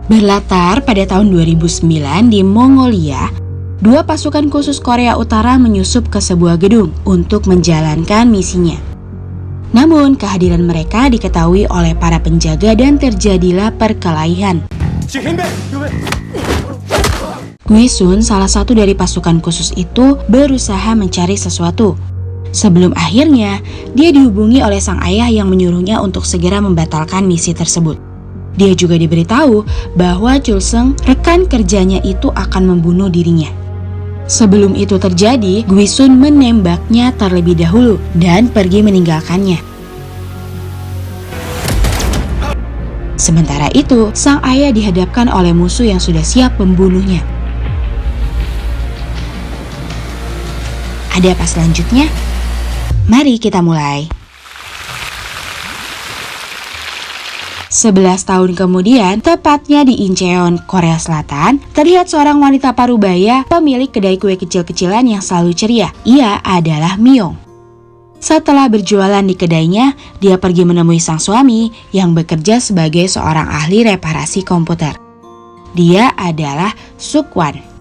Berlatar pada tahun 2009 di Mongolia, dua pasukan khusus Korea Utara menyusup ke sebuah gedung untuk menjalankan misinya. Namun, kehadiran mereka diketahui oleh para penjaga dan terjadilah perkelahian. Guisun, salah satu dari pasukan khusus itu, berusaha mencari sesuatu. Sebelum akhirnya, dia dihubungi oleh sang ayah yang menyuruhnya untuk segera membatalkan misi tersebut. Dia juga diberitahu bahwa Chulseung, rekan kerjanya itu akan membunuh dirinya. Sebelum itu terjadi, Guisun menembaknya terlebih dahulu dan pergi meninggalkannya. Sementara itu, sang ayah dihadapkan oleh musuh yang sudah siap membunuhnya. Ada apa selanjutnya? Mari kita mulai. 11 tahun kemudian, tepatnya di Incheon, Korea Selatan, terlihat seorang wanita parubaya pemilik kedai kue kecil-kecilan yang selalu ceria. Ia adalah Myung. Setelah berjualan di kedainya, dia pergi menemui sang suami yang bekerja sebagai seorang ahli reparasi komputer. Dia adalah Sukwan.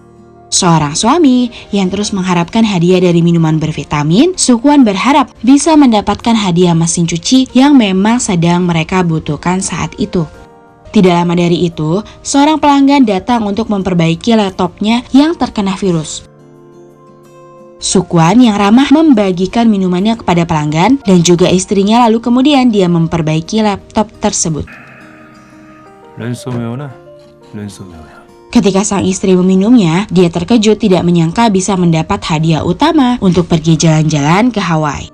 Seorang suami yang terus mengharapkan hadiah dari minuman bervitamin, Sukwan berharap bisa mendapatkan hadiah mesin cuci yang memang sedang mereka butuhkan saat itu. Tidak lama dari itu, seorang pelanggan datang untuk memperbaiki laptopnya yang terkena virus. Sukwan yang ramah membagikan minumannya kepada pelanggan dan juga istrinya, lalu kemudian dia memperbaiki laptop tersebut. Ransomware. Ketika sang istri meminumnya, dia terkejut tidak menyangka bisa mendapat hadiah utama untuk pergi jalan-jalan ke Hawaii.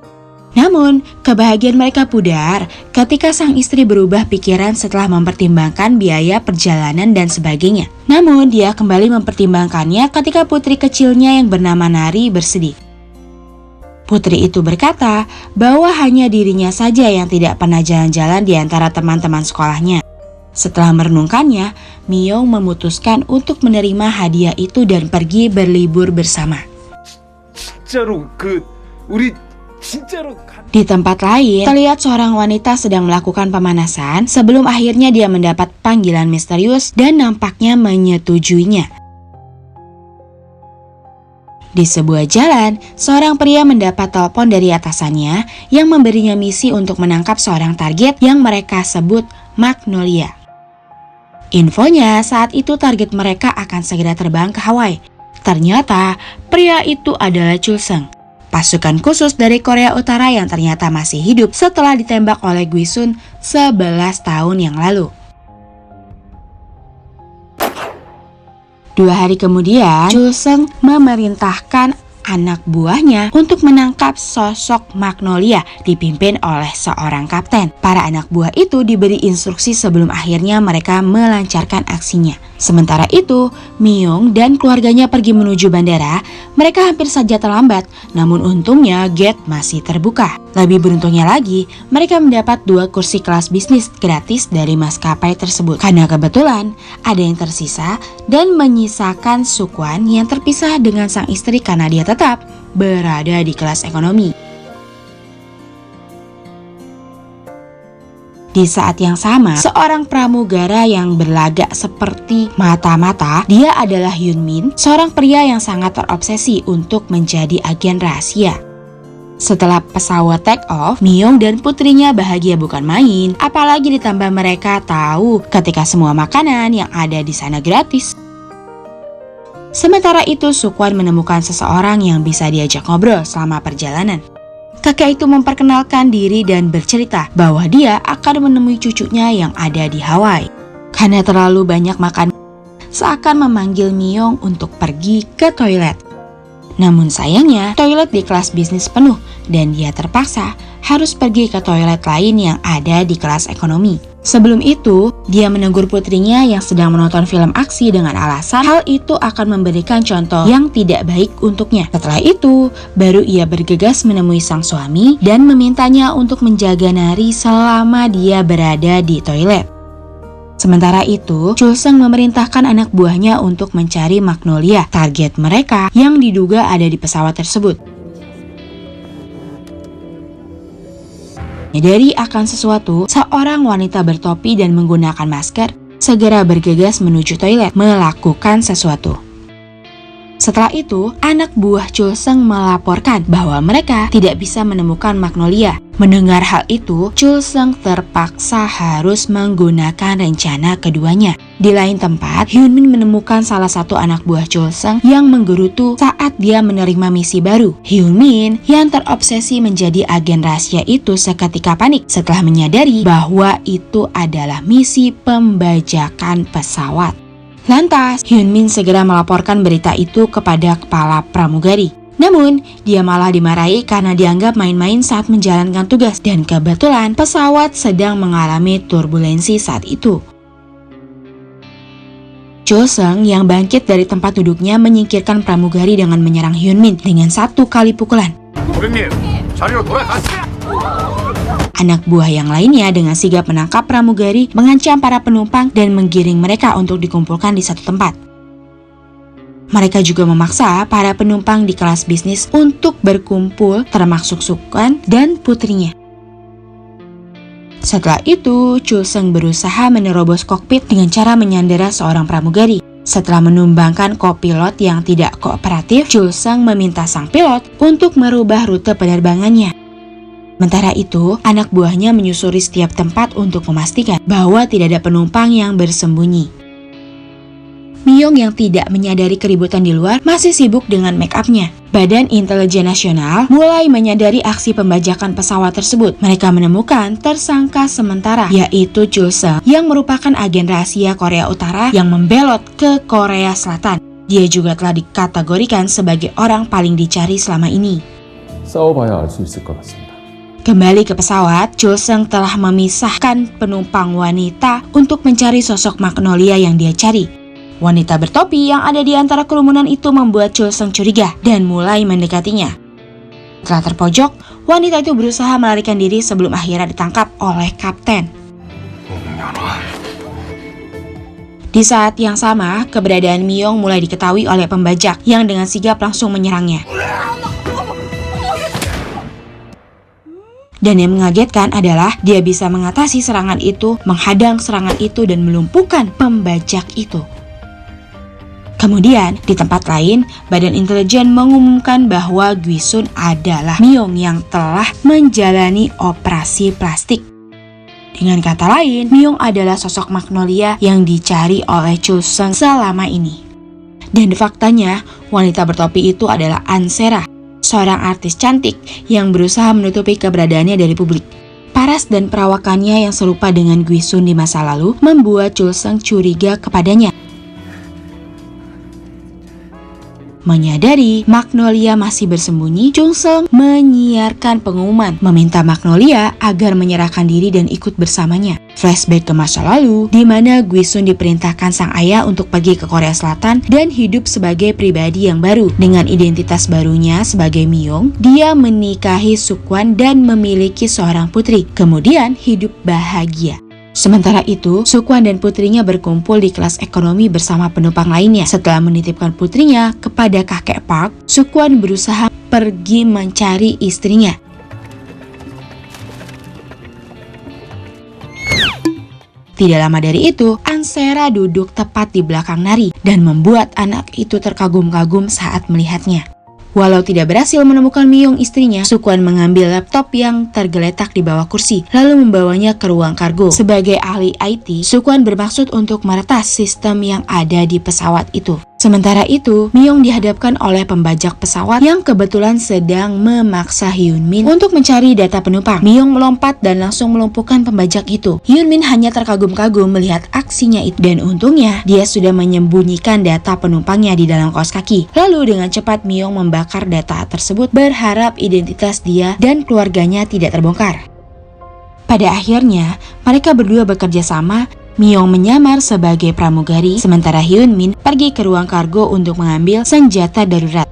Namun, kebahagiaan mereka pudar ketika sang istri berubah pikiran setelah mempertimbangkan biaya perjalanan dan sebagainya. Namun, dia kembali mempertimbangkannya ketika putri kecilnya yang bernama Nari bersedih. Putri itu berkata bahwa hanya dirinya saja yang tidak pernah jalan-jalan di antara teman-teman sekolahnya. Setelah merenungkannya, Myung memutuskan untuk menerima hadiah itu dan pergi berlibur bersama. Di tempat lain, terlihat seorang wanita sedang melakukan pemanasan sebelum akhirnya dia mendapat panggilan misterius dan nampaknya menyetujuinya. Di sebuah jalan, seorang pria mendapat telepon dari atasannya yang memberinya misi untuk menangkap seorang target yang mereka sebut Magnolia. Infonya saat itu target mereka akan segera terbang ke Hawaii. Ternyata pria itu adalah Chulseung, pasukan khusus dari Korea Utara yang ternyata masih hidup setelah ditembak oleh Guisun 11 tahun yang lalu. 2 hari kemudian, Chulseung memerintahkan anak buahnya untuk menangkap sosok Magnolia dipimpin oleh seorang kapten. Para anak buah itu diberi instruksi sebelum akhirnya mereka melancarkan aksinya. Sementara itu, Myung dan keluarganya pergi menuju bandara. Mereka hampir saja terlambat, namun untungnya gate masih terbuka. Lebih beruntungnya lagi, mereka mendapat 2 kursi kelas bisnis gratis dari maskapai tersebut. Karena kebetulan ada yang tersisa dan menyisakan Sukwan yang terpisah dengan sang istri karena dia tetap berada di kelas ekonomi. Di saat yang sama, seorang pramugara yang berlagak seperti mata-mata, dia adalah Hyun Min, seorang pria yang sangat terobsesi untuk menjadi agen rahasia. Setelah pesawat take off, Myung dan putrinya bahagia bukan main, apalagi ditambah mereka tahu ketika semua makanan yang ada di sana gratis. Sementara itu, Sukwan menemukan seseorang yang bisa diajak ngobrol selama perjalanan. Kakek itu memperkenalkan diri dan bercerita bahwa dia akan menemui cucunya yang ada di Hawaii. Karena terlalu banyak makan, seakan memanggil Myung untuk pergi ke toilet. Namun sayangnya, toilet di kelas bisnis penuh dan dia terpaksa harus pergi ke toilet lain yang ada di kelas ekonomi. Sebelum itu, dia menegur putrinya yang sedang menonton film aksi dengan alasan hal itu akan memberikan contoh yang tidak baik untuknya. Setelah itu, baru ia bergegas menemui sang suami dan memintanya untuk menjaga Nari selama dia berada di toilet. Sementara itu, Chul Seng memerintahkan anak buahnya untuk mencari Magnolia, target mereka yang diduga ada di pesawat tersebut. Menyadari akan sesuatu, seorang wanita bertopi dan menggunakan masker segera bergegas menuju toilet melakukan sesuatu. Setelah itu, anak buah Chul Seng melaporkan bahwa mereka tidak bisa menemukan Magnolia. Mendengar hal itu, Chul Seng terpaksa harus menggunakan rencana keduanya. Di lain tempat, Hyun Min menemukan salah satu anak buah Chul Seng yang menggerutu saat dia menerima misi baru. Hyun Min yang terobsesi menjadi agen rahasia itu seketika panik setelah menyadari bahwa itu adalah misi pembajakan pesawat. Lantas, Hyun Min segera melaporkan berita itu kepada kepala pramugari. Namun, dia malah dimarahi karena dianggap main-main saat menjalankan tugas dan kebetulan pesawat sedang mengalami turbulensi saat itu. Chul Seng yang bangkit dari tempat duduknya menyingkirkan pramugari dengan menyerang Hyun Min dengan satu kali pukulan. Anak buah yang lainnya dengan sigap menangkap pramugari, mengancam para penumpang dan menggiring mereka untuk dikumpulkan di satu tempat. Mereka juga memaksa para penumpang di kelas bisnis untuk berkumpul, termasuk Sukwan dan putrinya. Setelah itu, Chul Seng berusaha menerobos kokpit dengan cara menyandera seorang pramugari. Setelah menumbangkan kopilot yang tidak kooperatif, Chul Seng meminta sang pilot untuk merubah rute penerbangannya. Sementara itu, anak buahnya menyusuri setiap tempat untuk memastikan bahwa tidak ada penumpang yang bersembunyi. Myung yang tidak menyadari keributan di luar masih sibuk dengan make-up-nya. Badan Intelijen Nasional mulai menyadari aksi pembajakan pesawat tersebut. Mereka menemukan tersangka sementara, yaitu Chul Seng yang merupakan agen rahasia Korea Utara yang membelot ke Korea Selatan. Dia juga telah dikategorikan sebagai orang paling dicari selama ini. 싸워봐야 알 수 있을 것 같습니다. Kembali ke pesawat, Chul Seng telah memisahkan penumpang wanita untuk mencari sosok Magnolia yang dia cari. Wanita bertopi yang ada di antara kerumunan itu membuat Chul Seng curiga dan mulai mendekatinya. Setelah terpojok, wanita itu berusaha melarikan diri sebelum akhirnya ditangkap oleh kapten. Di saat yang sama, keberadaan Myung mulai diketahui oleh pembajak yang dengan sigap langsung menyerangnya. Dan yang mengagetkan adalah dia bisa mengatasi serangan itu, menghadang serangan itu dan melumpuhkan pembajak itu. Kemudian, di tempat lain, Badan Intelijen mengumumkan bahwa Gwisun adalah Myung yang telah menjalani operasi plastik. Dengan kata lain, Myung adalah sosok Magnolia yang dicari oleh Chul Seng selama ini. Dan faktanya, wanita bertopi itu adalah Ansera, seorang artis cantik yang berusaha menutupi keberadaannya dari publik. Paras dan perawakannya yang serupa dengan Gwisun di masa lalu membuat Chul Seng curiga kepadanya. Menyadari Magnolia masih bersembunyi, Chul Seng menyiarkan pengumuman meminta Magnolia agar menyerahkan diri dan ikut bersamanya. Flashback ke masa lalu, di mana Gwisun diperintahkan sang ayah untuk pergi ke Korea Selatan dan hidup sebagai pribadi yang baru. Dengan identitas barunya sebagai Myung, dia menikahi Sukwan dan memiliki seorang putri, kemudian hidup bahagia. Sementara itu, Sukwan dan putrinya berkumpul di kelas ekonomi bersama penumpang lainnya. Setelah menitipkan putrinya kepada kakek Park, Sukwan berusaha pergi mencari istrinya. Tidak lama dari itu, Ansera duduk tepat di belakang Nari dan membuat anak itu terkagum-kagum saat melihatnya. Walau tidak berhasil menemukan Myung istrinya, Sukwan mengambil laptop yang tergeletak di bawah kursi, lalu membawanya ke ruang kargo. Sebagai ahli IT, Sukwan bermaksud untuk meretas sistem yang ada di pesawat itu. Sementara itu, Myung dihadapkan oleh pembajak pesawat yang kebetulan sedang memaksa Hyunmin untuk mencari data penumpang. Myung melompat dan langsung melumpuhkan pembajak itu. Hyunmin hanya terkagum-kagum melihat aksinya itu dan untungnya dia sudah menyembunyikan data penumpangnya di dalam kaos kaki. Lalu dengan cepat Myung membakar data tersebut berharap identitas dia dan keluarganya tidak terbongkar. Pada akhirnya, mereka berdua bekerja sama. Myung menyamar sebagai pramugari, sementara Hyunmin pergi ke ruang kargo untuk mengambil senjata darurat.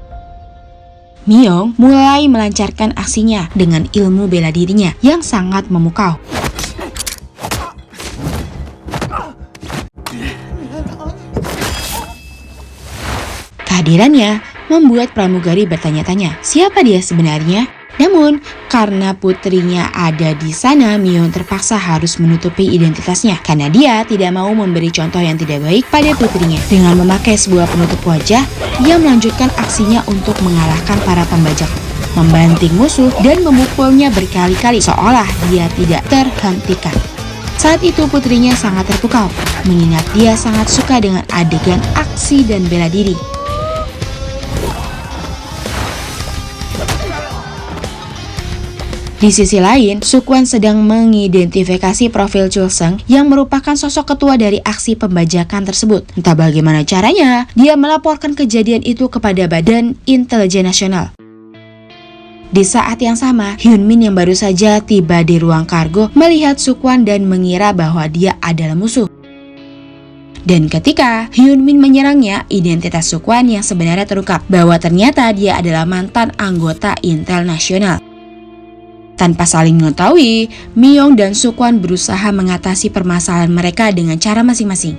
Myung mulai melancarkan aksinya dengan ilmu bela dirinya yang sangat memukau. Kehadirannya membuat pramugari bertanya-tanya, siapa dia sebenarnya? Namun, karena putrinya ada di sana, Myung terpaksa harus menutupi identitasnya karena dia tidak mau memberi contoh yang tidak baik pada putrinya. Dengan memakai sebuah penutup wajah, dia melanjutkan aksinya untuk mengalahkan para pembajak, membanting musuh dan memukulnya berkali-kali seolah dia tidak terhentikan. Saat itu putrinya sangat terpukau, mengingat dia sangat suka dengan adegan aksi dan bela diri. Di sisi lain, Sukwon sedang mengidentifikasi profil Chul Seung yang merupakan sosok ketua dari aksi pembajakan tersebut. Entah bagaimana caranya, dia melaporkan kejadian itu kepada Badan Intelijen Nasional. Di saat yang sama, Hyunmin yang baru saja tiba di ruang kargo melihat Sukwon dan mengira bahwa dia adalah musuh. Dan ketika Hyunmin menyerangnya, identitas Sukwon yang sebenarnya terungkap bahwa ternyata dia adalah mantan anggota Intel Nasional. Tanpa saling mengetahui, Myung dan Sukwon berusaha mengatasi permasalahan mereka dengan cara masing-masing.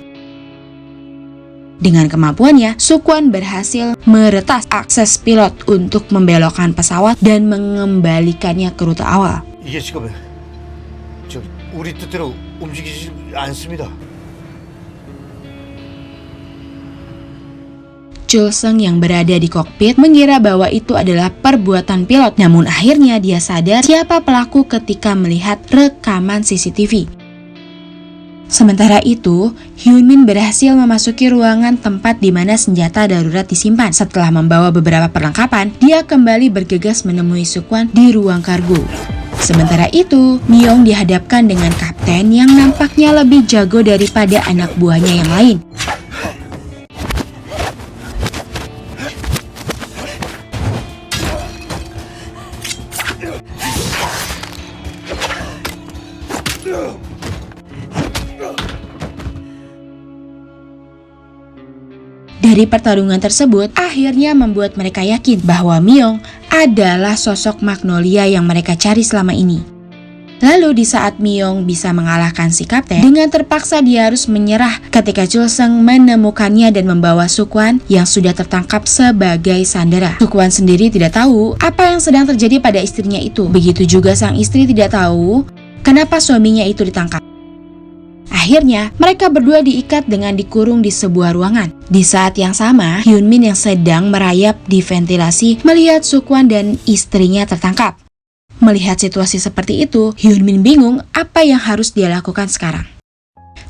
Dengan kemampuannya, Sukwon berhasil meretas akses pilot untuk membelokkan pesawat dan mengembalikannya ke rute awal. 이게 지금 우리 뜻대로 움직이지 않습니다. Chul Seung yang berada di kokpit mengira bahwa itu adalah perbuatan pilot, namun akhirnya dia sadar siapa pelaku ketika melihat rekaman CCTV. Sementara itu, Hyunmin berhasil memasuki ruangan tempat di mana senjata darurat disimpan. Setelah membawa beberapa perlengkapan, dia kembali bergegas menemui Sukwon di ruang kargo. Sementara itu, Myung dihadapkan dengan kapten yang nampaknya lebih jago daripada anak buahnya yang lain. Dari pertarungan tersebut, akhirnya membuat mereka yakin bahwa Myung adalah sosok Magnolia yang mereka cari selama ini. Lalu di saat Myung bisa mengalahkan si kapten, dengan terpaksa dia harus menyerah ketika Chul Seung menemukannya dan membawa Sukwon yang sudah tertangkap sebagai sandera. Sukwon sendiri tidak tahu apa yang sedang terjadi pada istrinya itu. Begitu juga sang istri tidak tahu kenapa suaminya itu ditangkap. Akhirnya, mereka berdua diikat dengan dikurung di sebuah ruangan. Di saat yang sama, Hyunmin yang sedang merayap di ventilasi melihat Sukwon dan istrinya tertangkap. Melihat situasi seperti itu, Hyunmin bingung apa yang harus dia lakukan sekarang.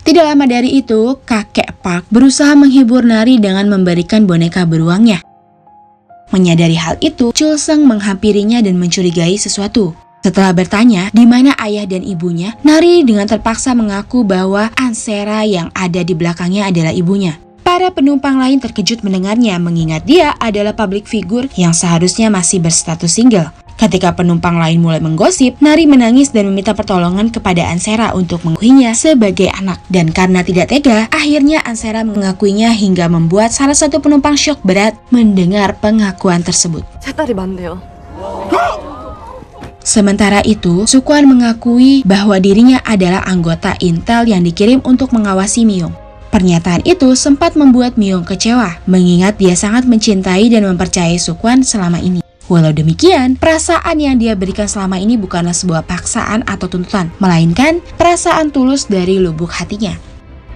Tidak lama dari itu, kakek Park berusaha menghibur Nari dengan memberikan boneka beruangnya. Menyadari hal itu, Chul Seung menghampirinya dan mencurigai sesuatu. Setelah bertanya di mana ayah dan ibunya, Nari dengan terpaksa mengaku bahwa Ansera yang ada di belakangnya adalah ibunya. Para penumpang lain terkejut mendengarnya mengingat dia adalah public figure yang seharusnya masih berstatus single. Ketika penumpang lain mulai menggosip, Nari menangis dan meminta pertolongan kepada Ansera untuk mengakuinya sebagai anak. Dan karena tidak tega, akhirnya Ansera mengakuinya hingga membuat salah satu penumpang syok berat mendengar pengakuan tersebut. 제 딸이 맞네요. Sementara itu, Sukwon mengakui bahwa dirinya adalah anggota Intel yang dikirim untuk mengawasi Myung. Pernyataan itu sempat membuat Myung kecewa, mengingat dia sangat mencintai dan mempercayai Sukwon selama ini. Walau demikian, perasaan yang dia berikan selama ini bukanlah sebuah paksaan atau tuntutan, melainkan perasaan tulus dari lubuk hatinya.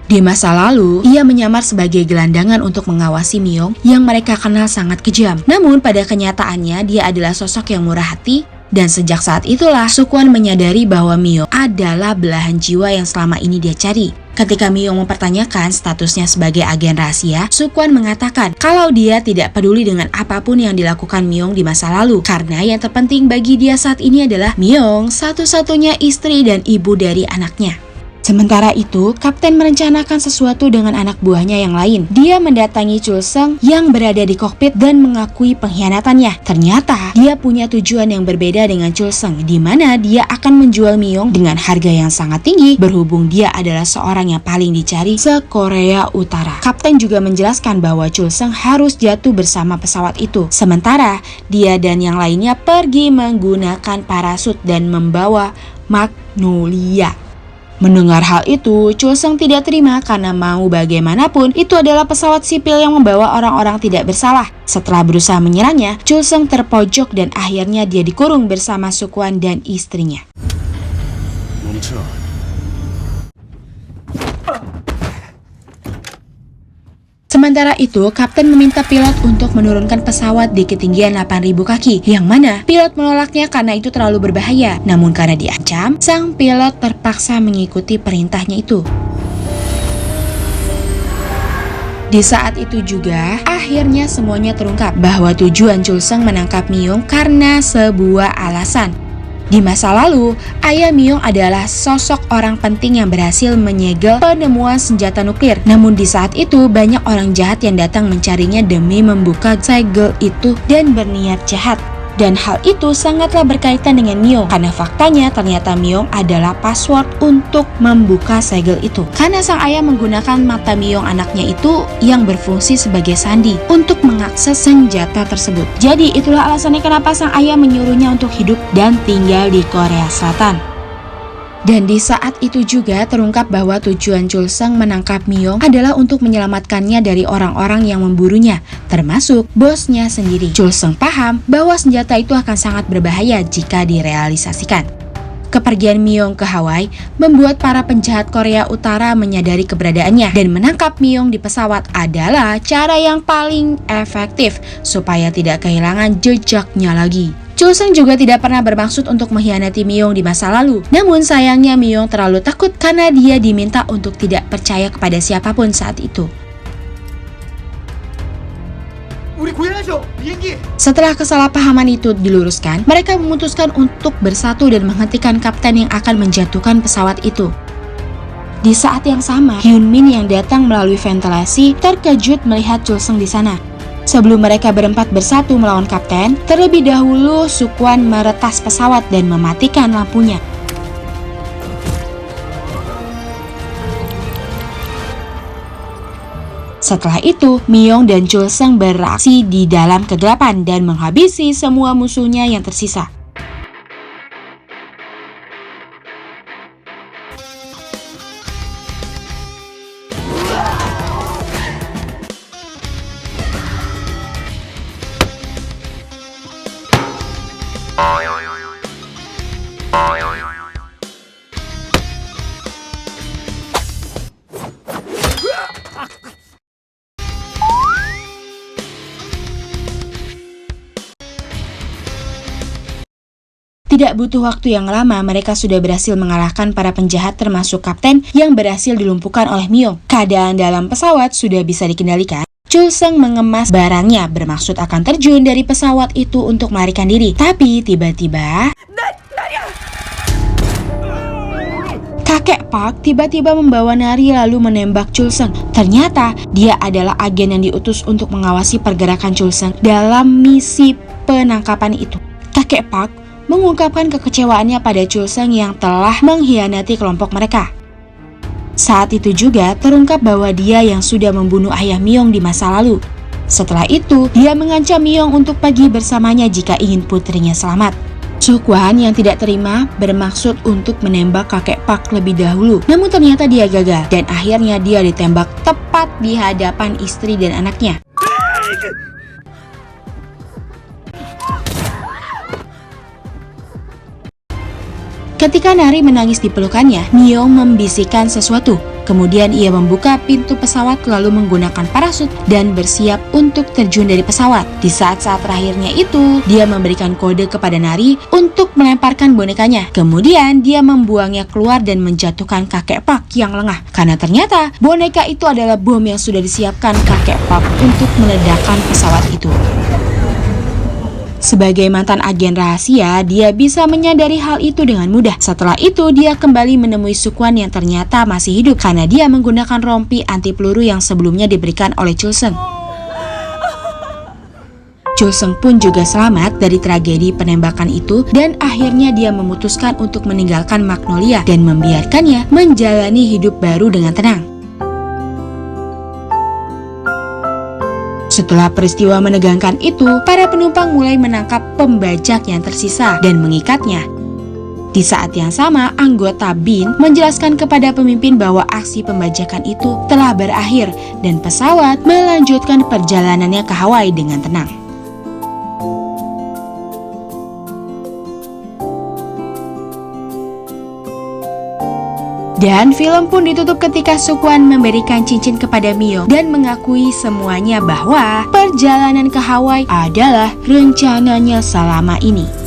Di masa lalu, ia menyamar sebagai gelandangan untuk mengawasi Myung yang mereka kenal sangat kejam. Namun pada kenyataannya, dia adalah sosok yang murah hati, Dan sejak saat itulah Sukwon menyadari bahwa Myung adalah belahan jiwa yang selama ini dia cari. Ketika Myung mempertanyakan statusnya sebagai agen rahasia, Sukwon mengatakan kalau dia tidak peduli dengan apapun yang dilakukan Myung di masa lalu, karena yang terpenting bagi dia saat ini adalah Myung, satu-satunya istri dan ibu dari anaknya. Sementara itu, Kapten merencanakan sesuatu dengan anak buahnya yang lain. Dia mendatangi Chul Seng yang berada di kokpit dan mengakui pengkhianatannya. Ternyata, dia punya tujuan yang berbeda dengan Chul Seng, di mana dia akan menjual Myung dengan harga yang sangat tinggi, berhubung dia adalah seorang yang paling dicari se-Korea Utara. Kapten juga menjelaskan bahwa Chul Seng harus jatuh bersama pesawat itu. Sementara, dia dan yang lainnya pergi menggunakan parasut dan membawa Magnolia. Mendengar hal itu, Chul Seng tidak terima karena mau bagaimanapun itu adalah pesawat sipil yang membawa orang-orang tidak bersalah. Setelah berusaha menyerangnya, Chul Seng terpojok dan akhirnya dia dikurung bersama Sukwon dan istrinya. Sementara itu, Kapten meminta pilot untuk menurunkan pesawat di ketinggian 8.000 kaki, yang mana pilot menolaknya karena itu terlalu berbahaya. Namun karena diancam, sang pilot terpaksa mengikuti perintahnya itu. Di saat itu juga, akhirnya semuanya terungkap bahwa tujuan Chul Seng menangkap Myung karena sebuah alasan. Di masa lalu, ayah Myung adalah sosok orang penting yang berhasil menyegel penemuan senjata nuklir. Namun di saat itu, banyak orang jahat yang datang mencarinya demi membuka segel itu dan berniat jahat. Dan hal itu sangatlah berkaitan dengan Myung, karena faktanya ternyata Myung adalah password untuk membuka segel itu. Karena sang ayah menggunakan mata Myung anaknya itu yang berfungsi sebagai sandi untuk mengakses senjata tersebut. Jadi itulah alasannya kenapa sang ayah menyuruhnya untuk hidup dan tinggal di Korea Selatan. Dan di saat itu juga terungkap bahwa tujuan Chul Seng menangkap Myung adalah untuk menyelamatkannya dari orang-orang yang memburunya, termasuk bosnya sendiri. Chul Seng paham bahwa senjata itu akan sangat berbahaya jika direalisasikan. Kepergian Myung ke Hawaii membuat para penjahat Korea Utara menyadari keberadaannya, dan menangkap Myung di pesawat adalah cara yang paling efektif supaya tidak kehilangan jejaknya lagi. Chul Seng juga tidak pernah bermaksud untuk mengkhianati Myung di masa lalu. Namun sayangnya Myung terlalu takut karena dia diminta untuk tidak percaya kepada siapapun saat itu. Setelah kesalahpahaman itu diluruskan, mereka memutuskan untuk bersatu dan menghentikan kapten yang akan menjatuhkan pesawat itu. Di saat yang sama, Hyun Min yang datang melalui ventilasi terkejut melihat Chul Seng di sana. Sebelum mereka berempat bersatu melawan kapten, terlebih dahulu Sukwon meretas pesawat dan mematikan lampunya. Setelah itu, Myung dan Chul Seng beraksi di dalam kegelapan dan menghabisi semua musuhnya yang tersisa. Tidak butuh waktu yang lama, mereka sudah berhasil mengalahkan para penjahat termasuk kapten yang berhasil dilumpuhkan oleh Myung. Keadaan dalam pesawat sudah bisa dikendalikan. Chul Seng mengemas barangnya bermaksud akan terjun dari pesawat itu untuk melarikan diri. Tapi tiba-tiba kakek Park tiba-tiba membawa nari lalu menembak Chul Seng. Ternyata dia adalah agen yang diutus untuk mengawasi pergerakan Chul Seng dalam misi penangkapan itu. Kakek Park mengungkapkan kekecewaannya pada Chul Seng yang telah mengkhianati kelompok mereka. Saat itu juga terungkap bahwa dia yang sudah membunuh ayah Myung di masa lalu. Setelah itu, dia mengancam Myung untuk pergi bersamanya jika ingin putrinya selamat. Sukwon yang tidak terima bermaksud untuk menembak kakek Park lebih dahulu. Namun ternyata dia gagal dan akhirnya dia ditembak tepat di hadapan istri dan anaknya. Ketika Nari menangis di pelukannya, Myung membisikkan sesuatu. Kemudian ia membuka pintu pesawat lalu menggunakan parasut dan bersiap untuk terjun dari pesawat. Di saat-saat terakhirnya itu, dia memberikan kode kepada Nari untuk melemparkan bonekanya. Kemudian dia membuangnya keluar dan menjatuhkan kakek Park yang lengah. Karena ternyata boneka itu adalah bom yang sudah disiapkan kakek Park untuk meledakkan pesawat itu. Sebagai mantan agen rahasia, dia bisa menyadari hal itu dengan mudah. Setelah itu, dia kembali menemui Suk-won yang ternyata masih hidup karena dia menggunakan rompi anti peluru yang sebelumnya diberikan oleh Chul-seung. Chul-seung pun juga selamat dari tragedi penembakan itu dan akhirnya dia memutuskan untuk meninggalkan Magnolia dan membiarkannya menjalani hidup baru dengan tenang. Setelah peristiwa menegangkan itu, para penumpang mulai menangkap pembajak yang tersisa dan mengikatnya. Di saat yang sama, anggota BIN menjelaskan kepada pemimpin bahwa aksi pembajakan itu telah berakhir dan pesawat melanjutkan perjalanannya ke Hawaii dengan tenang. Dan film pun ditutup ketika Suk-won memberikan cincin kepada Myung dan mengakui semuanya bahwa perjalanan ke Hawaii adalah rencananya selama ini.